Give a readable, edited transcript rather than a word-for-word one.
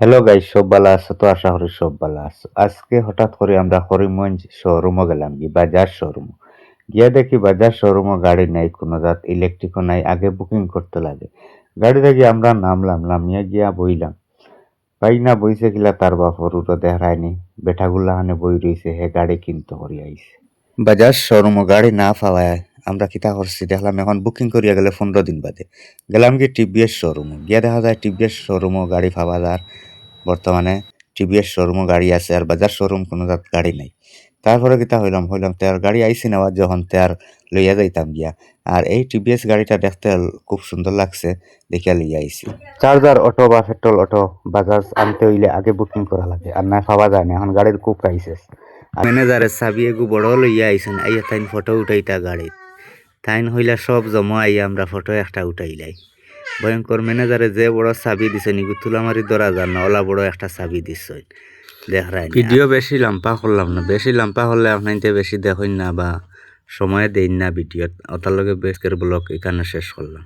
Hello guys, সব ভালো আছো তো? আশা করি সব ভালো আছো। আজকে হঠাৎ করে আমরা করিমগঞ্জ শোরুমে গেলাম, কি বাজাজ শোরুম। গিয়া দেখি বাজাজ শোরুমে গাড়ি নাই, কোনো জাত ইলেকট্রিকও নাই, আগে বুকিং করতে লাগে। গাড়িতে গিয়ে আমরা নামলাম, নামিয়ে গিয়া বইলাম। পাই না বইছে কিলা তার বাপ হরুটো দেখায়নি, বেটাগুলা হানে বই রইছে, হে গাড়ি কিনতে করি আইছে। বাজাজ শোরুমে গাড়ি না পাওয়ায় আমরা কিতা করছি দেখলাম, এখন বুকিং করিয়া গেলে 15 দিন বাদে গেলাম কি টিভিএস শোরুমে। গিয়া দেখা যায় টিভিএস শোরুমও গাড়ি পাওয়া যায় বর্তমানে। টিভিএস শোরুমও গাড়ি আছে, আর বাজার শোরুম কোনো জাত গাড়ি নাই। তারপরে কিতা হইলাম তার গাড়ি আইসি নেওয়ার যখন তার লইয়া যাইতাম গিয়া। আর এই টিভিএস গাড়িটা দেখতে খুব সুন্দর লাগছে, দেখিয়া লইয়া আইছি। চার্জার অটো বা পেট্রোল অটো বাজাজ আনতে হইলে আগে বুকিং করা লাগে, আর না পাওয়া যায় না, এখন গাড়ির খুব ক্রাইসিস। ম্যানেজারের চাবি এগু বড় লইয়া আইছেন, আইয়া তাইন ফটো উঠাইতা গাড়িত। তাইন হইলা সব জমা আইয়া আমরা ফটো একটা উঠাইলাই। ভয়ঙ্কর ম্যানেজারে যে বড় চাবি দিছে নিগু তুলামারি ধরা যান না, ওলা বড় একটা চাবি দিছে দেখাই। ভিডিও বেশি লাম্পা করলাম না, বেশি লাম্পা করলে আপনাইতে বেশি দেখুন না বা সময় দেন না ভিডিও। ওটার লগে বেশকের ব্লগ এখানে শেষ করলাম।